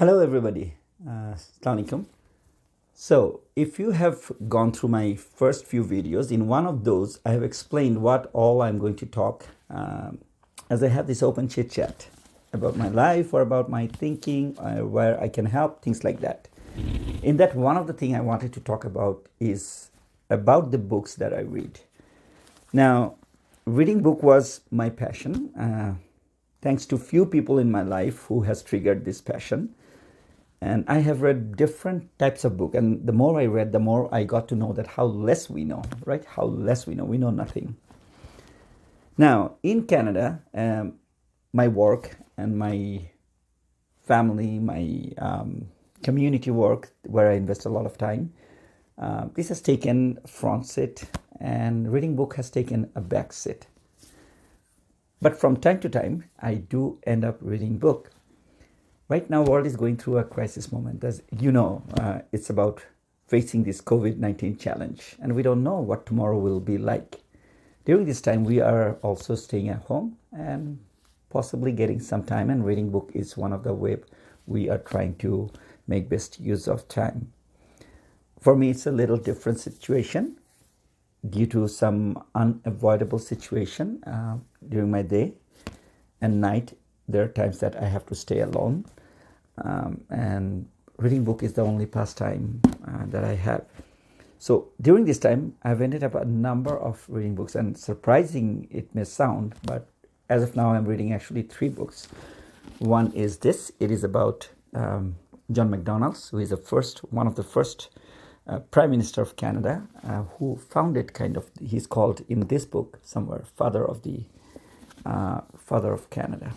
Hello, everybody. Assalamu alaikum. So, if you have gone through my first few videos, in one of those, I have explained what all I'm going to talk as I have this open chit chat about my life or about my thinking, where I can help, things like that. In that, one of the things I wanted to talk about is about the books that I read. Now, reading book was my passion. Thanks to few people in my life who has triggered this passion. And I have read different types of book. And the more I read, the more I got to know that how less we know, right? How less we know. We know nothing. Now, in Canada, my work and my family, my community work, where I invest a lot of time, this has taken front seat, and reading book has taken a back seat. But from time to time, I do end up reading book. Right now, world is going through a crisis moment. As you know, it's about facing this COVID-19 challenge, and we don't know what tomorrow will be like. During this time, we are also staying at home and possibly getting some time, and reading book is one of the way we are trying to make best use of time. For me, it's a little different situation due to some unavoidable situation during my day and night. There are times that I have to stay alone, and reading book is the only pastime that I have. So during this time, I've ended up a number of reading books, and surprising it may sound, but as of now, I'm reading actually 3 books. One is this. It is about John Macdonald, who is one of the first Prime Minister of Canada, who founded he's called in this book somewhere, Father of Canada.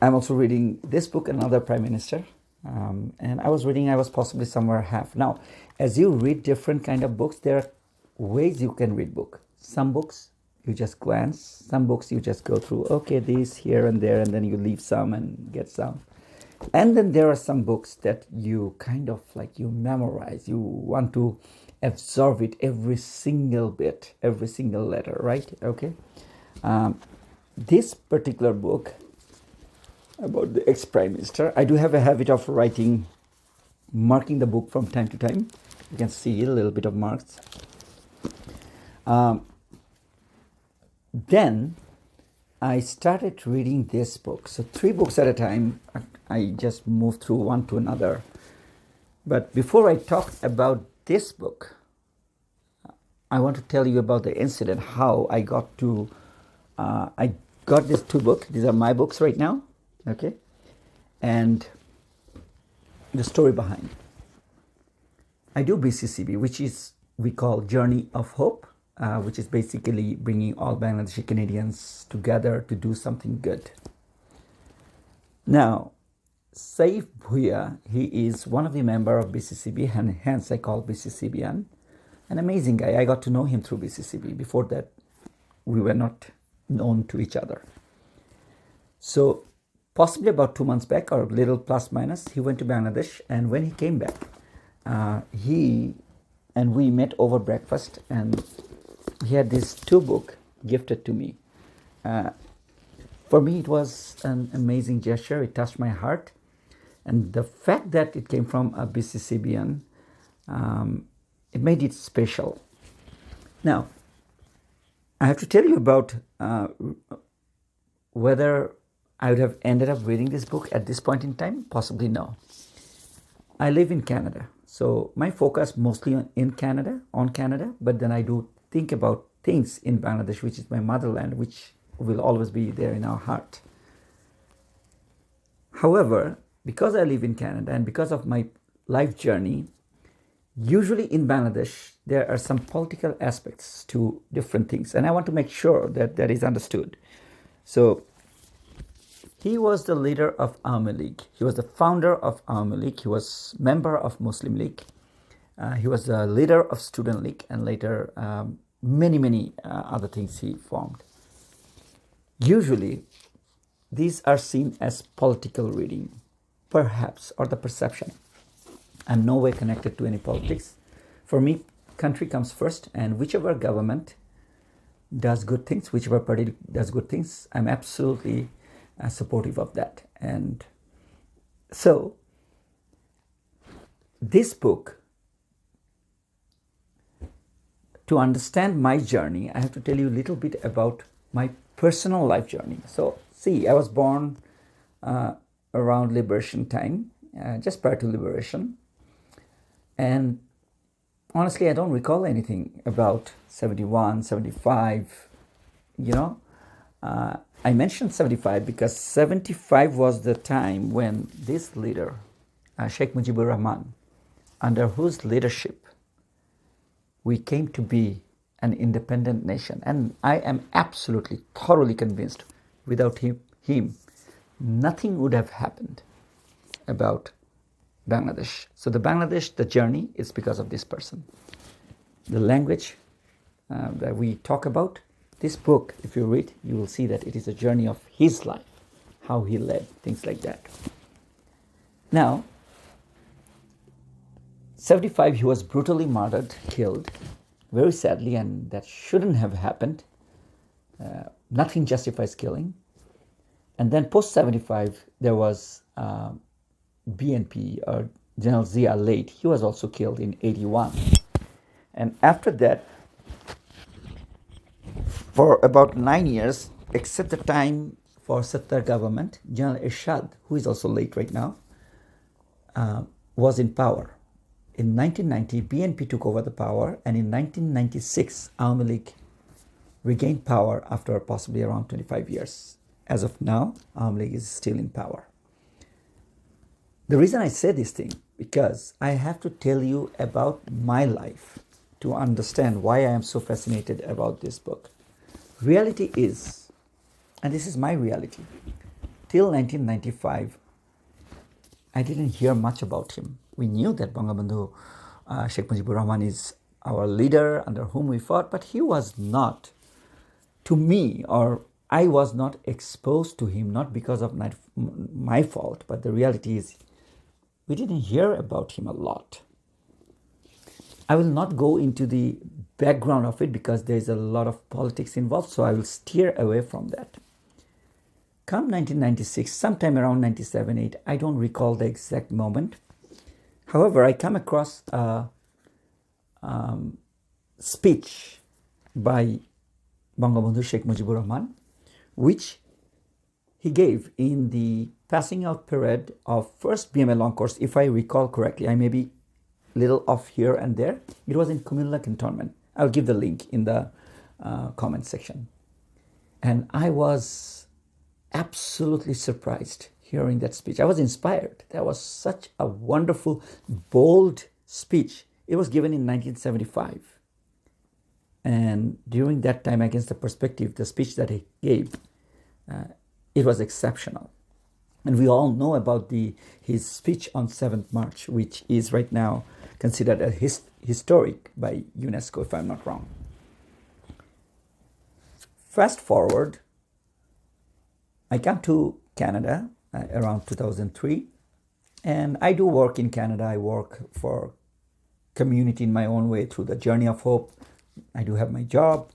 I'm also reading this book, another Prime Minister, and I was possibly somewhere half. Now, as you read different kind of books, there are ways you can read book. Some books you just glance, some books you just go through, okay, this here and there, and then you leave some and get some. And then there are some books that you you memorize, you want to absorb it, every single bit, every single letter, right? Okay. This particular book about the ex-prime minister, I do have a habit of marking the book from time to time. You can see a little bit of marks. Then I started reading this book. So 3 books at a time. I just moved through one to another. But before I talk about this book, I want to tell you about the incident, how I got these 2 books. These are my books right now. Okay. And the story behind. I do BCCB, which is we call Journey of Hope, which is basically bringing all Bangladeshi Canadians together to do something good. Now, Shaif Bhuiyan, he is one of the members of BCCB, and hence I call BCCBian. An amazing guy. I got to know him through BCCB. Before that, we were not known to each other. So, possibly about 2 months back, or a little plus minus, he went to Bangladesh, and when he came back, he and we met over breakfast, and he had these 2 books gifted to me. For me, it was an amazing gesture. It touched my heart. And the fact that it came from a BCCBian, it made it special. Now, I have to tell you about whether I would have ended up reading this book at this point in time. Possibly no. I live in Canada. So my focus mostly on Canada, but then I do think about things in Bangladesh, which is my motherland, which will always be there in our heart. However, because I live in Canada and because of my life journey, usually in Bangladesh, there are some political aspects to different things. And I want to make sure that that is understood. So he was the leader of Awami League. He was the founder of Awami League. He was member of Muslim League. He was the leader of Student League, and later many other things he formed. Usually, these are seen as political reading, perhaps, or the perception. I'm no way connected to any politics. For me, country comes first, and whichever government does good things, whichever party does good things, I'm absolutely supportive of that. And So this book, to understand my journey, I have to tell you a little bit about my personal life journey. So see, I was born around liberation time, just prior to liberation. And honestly, I don't recall anything about 71, 75, you know. I mentioned 75 because 75 was the time when this leader, Sheikh Mujibur Rahman, under whose leadership we came to be an independent nation. And I am absolutely, thoroughly convinced without him nothing would have happened about Bangladesh. So the Bangladesh, the journey is because of this person. The language that we talk about, this book, if you read, you will see that it is a journey of his life, how he led, things like that. Now, 75, he was brutally murdered, killed, very sadly, and that shouldn't have happened. Nothing justifies killing. And then post-75, there was BNP, or General Zia late. He was also killed in 81. And after that, for about 9 years, except the time for Sattar government, General Ershad, who is also late right now, was in power. In 1990, BNP took over the power, and in 1996, Awami League regained power after possibly around 25 years. As of now, Awami League is still in power. The reason I say this thing, because I have to tell you about my life to understand why I am so fascinated about this book. Reality is, and this is my reality, till 1995, I didn't hear much about him. We knew that Bongabondhu Sheikh Mujibur Rahman is our leader under whom we fought, but he was not, to me, or I was not exposed to him, not because of my fault, but the reality is we didn't hear about him a lot. I will not go into the background of it because there is a lot of politics involved, so I will steer away from that. Come 1996, sometime around 97, 8, I don't recall the exact moment. However, I come across a speech by Bongabondhu Sheikh Mujibur Rahman, which he gave in the passing out parade of first BMA long course, if I recall correctly. I may be a little off here and there. It was in Kumilla Cantonment. I'll give the link in the comment section. And I was absolutely surprised hearing that speech. I was inspired. That was such a wonderful, bold speech. It was given in 1975. And during that time, against the perspective, the speech that he gave, it was exceptional. And we all know about his speech on 7th March, which is right now considered a historic by UNESCO, if I'm not wrong. Fast forward, I come to Canada around 2003, and I do work in Canada. I work for community in my own way through the Journey of Hope. I do have my job,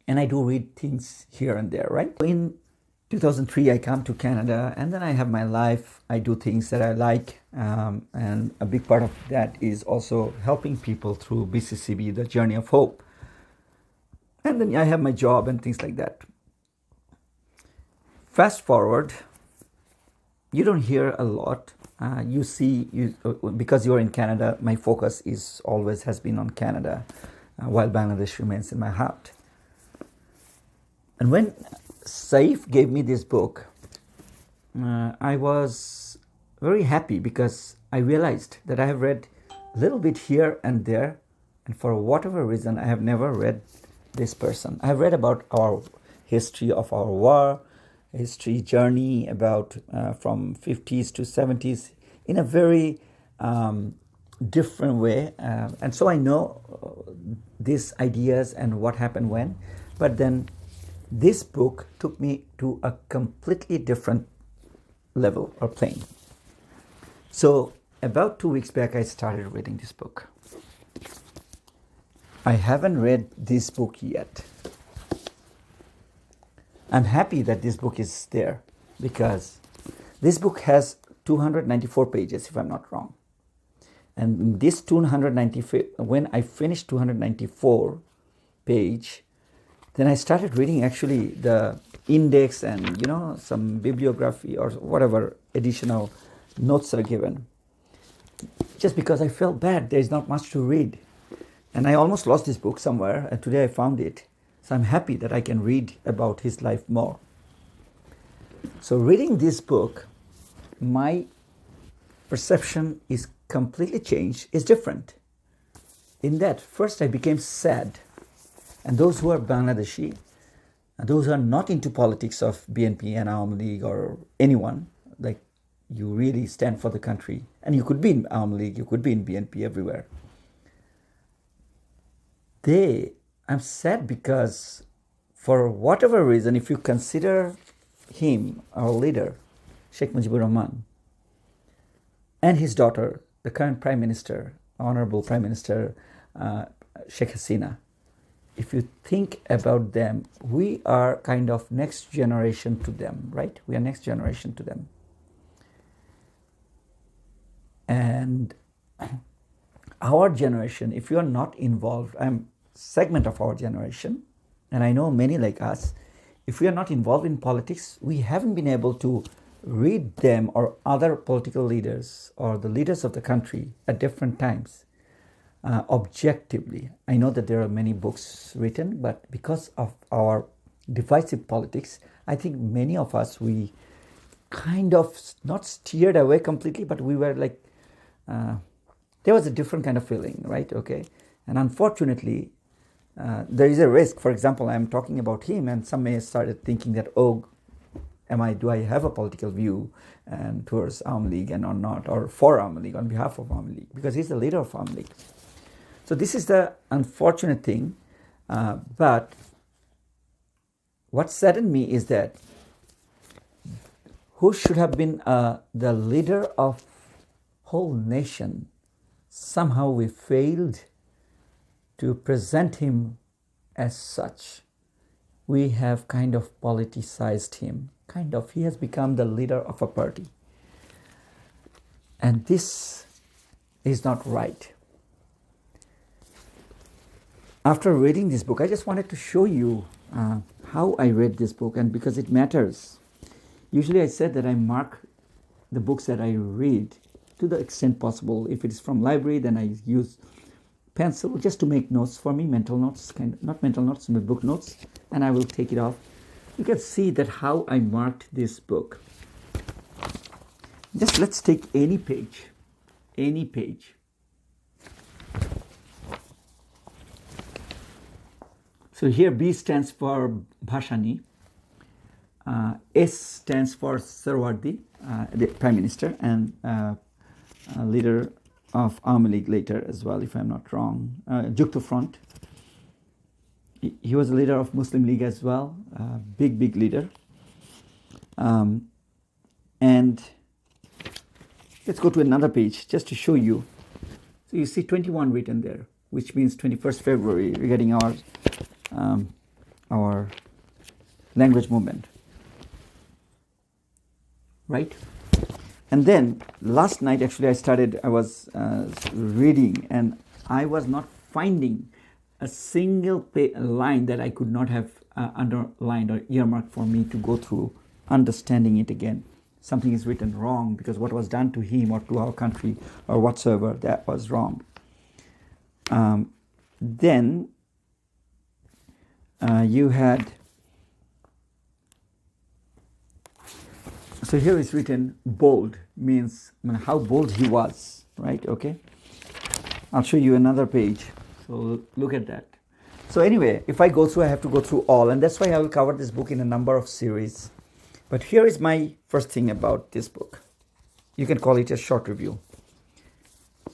and I do read things here and there, right? In 2003, I come to Canada, and then I have my life. I do things that I like, and a big part of that is also helping people through BCCB, the Journey of Hope. And then I have my job and things like that. Fast forward, you don't hear a lot. You see, because you're in Canada, my focus is always has been on Canada, while Bangladesh remains in my heart. And when Shaif gave me this book, I was very happy because I realized that I have read a little bit here and there, and for whatever reason, I have never read this person. I have read about our history of our war, history journey about from 50s to 70s in a very different way. And so I know these ideas and what happened when, but then this book took me to a completely different level or plane. So about 2 weeks back, I started reading this book. I haven't read this book yet. I'm happy that this book is there because this book has 294 pages, if I'm not wrong. And this 294, when I finished 294 page, then I started reading actually the index and some bibliography or whatever additional notes are given. Just because I felt bad, there's not much to read. And I almost lost this book somewhere, and today I found it. So I'm happy that I can read about his life more. So reading this book, my perception is completely changed. It's different. In that, first I became sad. And those who are Bangladeshi, those who are not into politics of BNP and Awami League or anyone, like you really stand for the country. And you could be in Awami League, you could be in BNP, everywhere. I'm sad because for whatever reason, if you consider him, our leader, Sheikh Mujibur Rahman, and his daughter, the current Prime Minister, Honorable Prime Minister Sheikh Hasina, if you think about them, we are kind of next generation to them, right? We are next generation to them. And our generation, if you are not involved, I'm a segment of our generation, and I know many like us, if we are not involved in politics, we haven't been able to read them or other political leaders or the leaders of the country at different times objectively. I know that there are many books written, but because of our divisive politics, I think many of us, we kind of not steered away completely, but we were like, there was a different kind of feeling, right? Okay. And unfortunately, there is a risk. For example, I'm talking about him, and some may have started thinking that, oh, do I have a political view and towards Awami League and or not, or for Awami League, on behalf of Awami League, because he's the leader of Awami League. So this is the unfortunate thing. But what saddened me is that who should have been the leader of whole nation, somehow we failed to present him as such. We have kind of politicized him. He has become the leader of a party. And this is not right. After reading this book, I just wanted to show you how I read this book, and because it matters. Usually I said that I mark the books that I read to the extent possible. If it is from library, then I use pencil just to make notes for me, mental notes, not mental notes, but book notes, and I will take it off. You can see that how I marked this book. Just let's take any page. So here B stands for Bhashani, S stands for Sarwardi, the Prime Minister and leader of Awami League later as well, if I'm not wrong. Jukto Front. He was a leader of Muslim League as well, big leader. And let's go to another page just to show you. So you see 21 written there, which means 21st February regarding our language movement, right? And then last night, actually, I was reading, and I was not finding a single line that I could not have underlined or earmarked for me to go through understanding it again. Something is written wrong because what was done to him or to our country or whatsoever, that was wrong. Then you had, so here is written bold, means how bold he was, right? Okay, I'll show you another page. So look at that. So anyway, if I go through, I have to go through all, and that's why I will cover this book in a number of series. But here is my first thing about this book. You can call it a short review.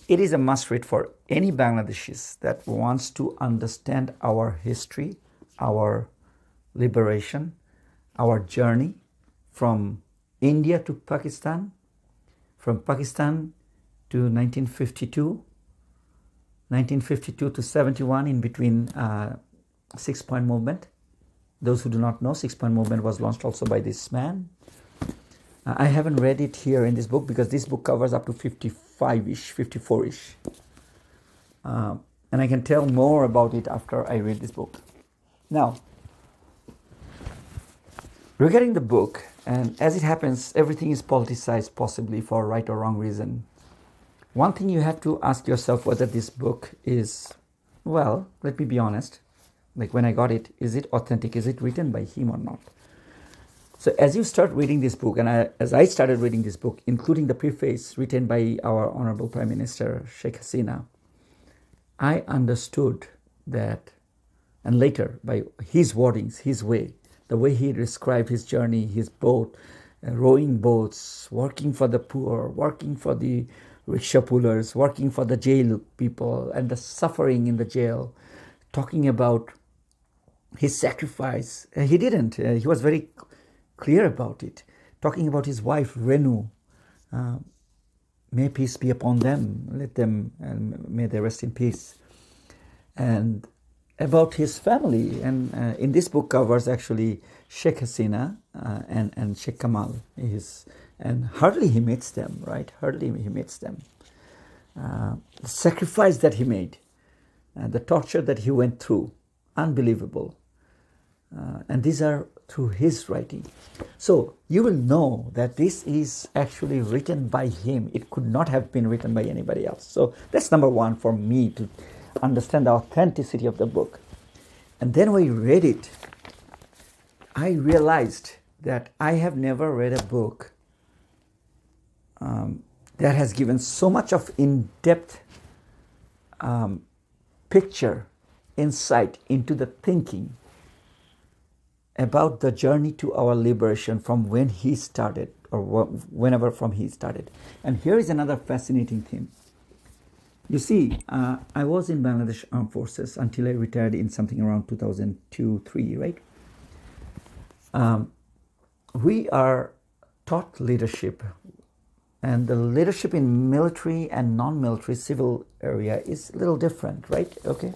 It is a must read for any Bangladeshis that wants to understand our history, our liberation, our journey from India to Pakistan, from Pakistan to 1952 to 71, in between Sixpoint Movement. Those who do not know, Sixpoint Movement was launched also by this man. I haven't read it here in this book because this book covers up to 55-ish, 54-ish. And I can tell more about it after I read this book. Now, regarding the book, and as it happens, everything is politicized possibly for right or wrong reason. One thing you have to ask yourself whether this book is, well, let me be honest, like when I got it, is it authentic? Is it written by him or not? So as you start reading this book, and as I started reading this book, including the preface written by our Honorable Prime Minister, Sheikh Hasina, I understood that, and later by his wordings, his way, the way he described his journey, his boat, rowing boats, working for the poor, working for the rickshaw pullers, working for the jail people, and the suffering in the jail, talking about his sacrifice. He didn't. He was very clear about it. Talking about his wife, Renu. May peace be upon them. Let them, and may they rest in peace. And about his family. And in this book covers actually Sheikh Hasina and Sheikh Kamal. And hardly he meets them, right? Hardly he meets them. The sacrifice that he made, the torture that he went through, unbelievable. And these are through his writing. So you will know that this is actually written by him. It could not have been written by anybody else. So that's number one for me to understand the authenticity of the book. And then when I read it, I realized that I have never read a book that has given so much of in-depth picture, insight into the thinking about the journey to our liberation from when he started, or whenever from he started. And here is another fascinating thing. You see, I was in Bangladesh Armed Forces until I retired in something around 2002-03, right? We are taught leadership, and the leadership in military and non-military civil area is a little different, right? Okay.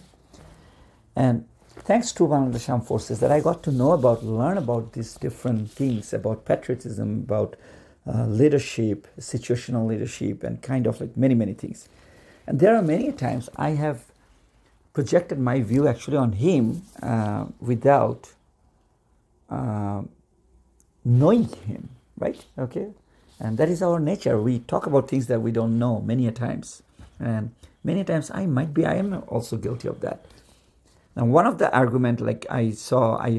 And thanks to Bangladesh Armed Forces that I got to know about, learn about these different things, about patriotism, about leadership, situational leadership, and kind of like many, many things. And there are many times I have projected my view actually on him without knowing him, right? Okay. And that is our nature. We talk about things that we don't know many a times. And many times I am also guilty of that. Now, one of the argument like I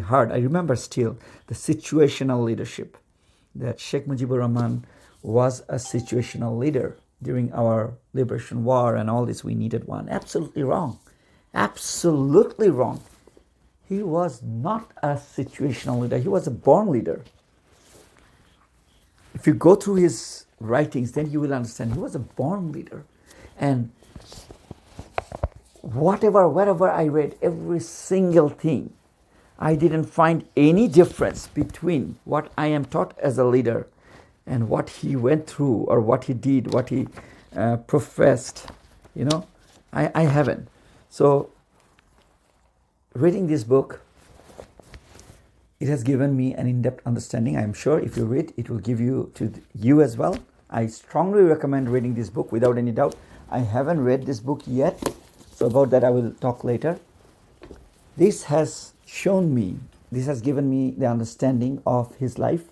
heard, I remember still, the situational leadership, that Sheikh Mujibur Rahman was a situational leader during our liberation war and all this, we needed one. Absolutely wrong. Absolutely wrong. He was not a situational leader. He was a born leader. If you go through his writings, then you will understand he was a born leader. And wherever I read every single thing, I didn't find any difference between what I am taught as a leader and what he went through, or what he did, what he professed. You know, I haven't. So reading this book, it has given me an in-depth understanding. I'm sure if you read, it will give you to you as well. I strongly recommend reading this book without any doubt. I haven't read this book yet, so about that I will talk later. This has shown me, this has given me the understanding of his life,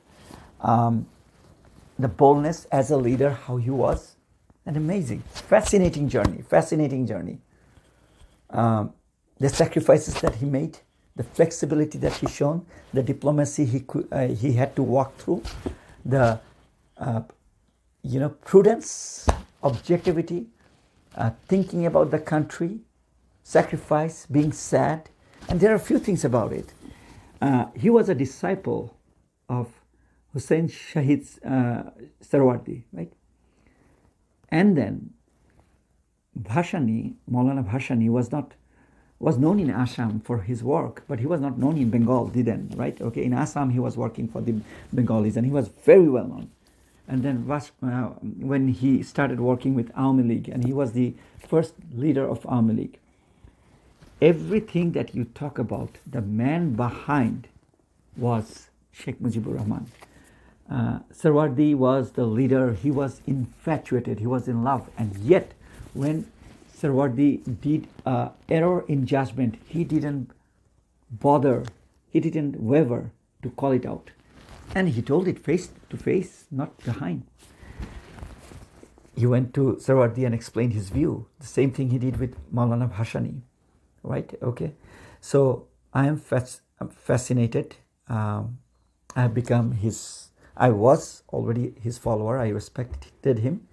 the boldness as a leader, how he was. An amazing, fascinating journey. The sacrifices that he made, the flexibility that he shown, the diplomacy he had to walk through, the prudence, objectivity, thinking about the country, sacrifice, being sad. And there are a few things about it. He was a disciple of Hussain Shahid Sarwardi, right? And then Maulana Bhashani was known in Assam for his work, but he was not known in Bengal, didn't, right? Okay, in Assam he was working for the Bengalis, and he was very well known. And then when he started working with Awami League, and he was the first leader of Awami League, everything that you talk about, the man behind was Sheikh Mujibur Rahman. Sarwardi was the leader. He was infatuated. He was in love. And yet, when Sarwardi did error in judgment, he didn't bother. He didn't waver to call it out. And he told it face to face, not behind. He went to Sarwardi and explained his view. The same thing he did with Maulana Bhashani. Right? Okay. So I am fascinated. I have become his. I was already his follower. I respected him.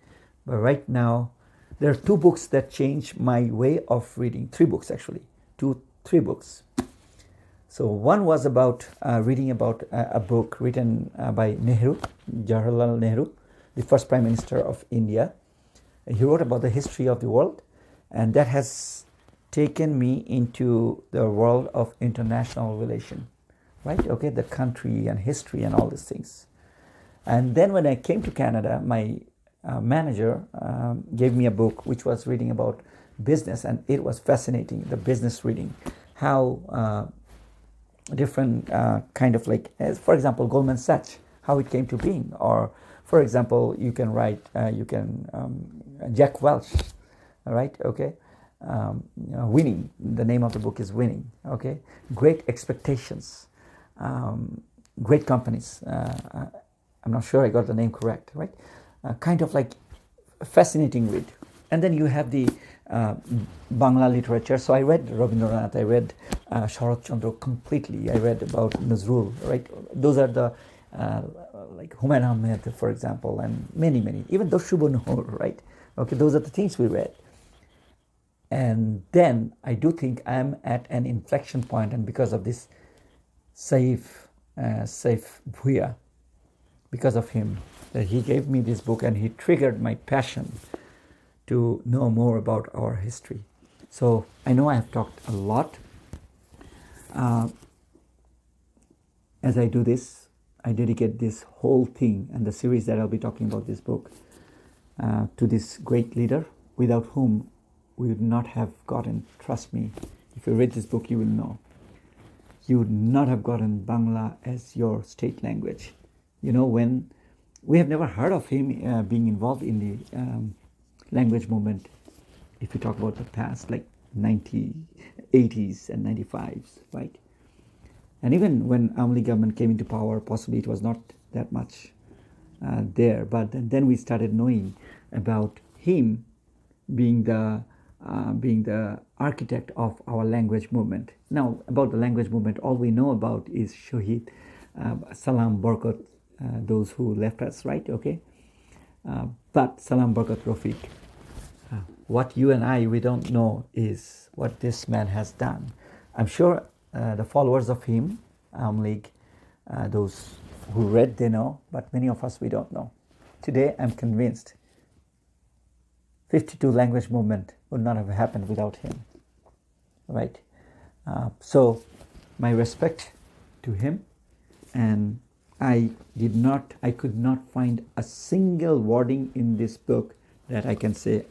But right now, there are two books that changed my way of reading. Three books, actually. Three books. So one was about reading about a book written by Nehru, Jawaharlal Nehru, the first Prime Minister of India. He wrote about the history of the world, and that has taken me into the world of international relation, right? Okay, the country and history and all these things. And then when I came to Canada, my manager gave me a book which was reading about business, and it was fascinating, the business reading, how different kind of like, as for example, Goldman Sachs, how it came to being, or for example, you can write, Jack Welch, right? Okay, Winning. The name of the book is Winning. Okay, Great Expectations, Great Companies. I'm not sure I got the name correct, right? Kind of like fascinating read. And then you have the Bangla literature. So I read Rabindranath, I read Sharat Chandra completely. I read about Nazrul, right? Those are the like Humayun Ahmed, for example, and many, even Doshubur Noor, right? Okay, those are the things we read. And then I do think I'm at an inflection point, and because of this Shaif Bhuiyan, because of him, that he gave me this book and he triggered my passion to know more about our history. So I know I have talked a lot. As I do this, I dedicate this whole thing and the series that I'll be talking about this book to this great leader, without whom we would not have gotten, trust me, if you read this book you will know, you would not have gotten Bangla as your state language. You know, when we have never heard of him being involved in the language movement, if you talk about the past, like 80s and 95s, right? And even when Amli government came into power, possibly it was not that much there, but then we started knowing about him being the architect of our language movement. Now, about the language movement, all we know about is Shahid, Salam Barkat, those who left us, right? Okay, but Salam Barkat Rafiq, what you and we don't know is what this man has done. I'm sure the followers of him, League, those who read, they know, but many of us, we don't know. Today, I'm convinced 52 language movement would not have happened without him, right? So my respect to him, and I could not find a single wording in this book that I can say,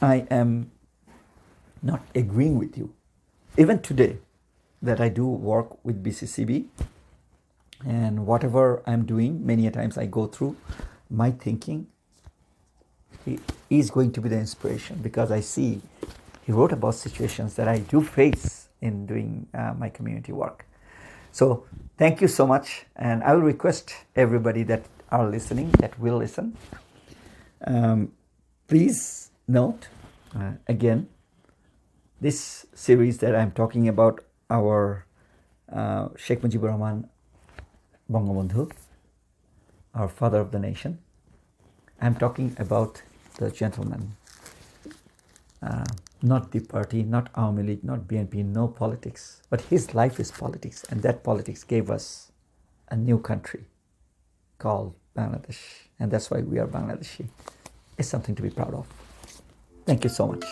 I am not agreeing with you. Even today, that I do work with BCCB, and whatever I'm doing, many a times I go through my thinking, he is going to be the inspiration, because I see he wrote about situations that I do face in doing my community work. So thank you so much, and I will request everybody that are listening, that will listen, please note again, this series that I'm talking about, our Sheikh Mujibur Rahman, Bongabondhu, our father of the nation. I'm talking about the gentleman, not the party, not Awami League, not BNP, no politics, but his life is politics, and that politics gave us a new country called Bangladesh, and that's why we are Bangladeshi. It's something to be proud of. Thank you so much.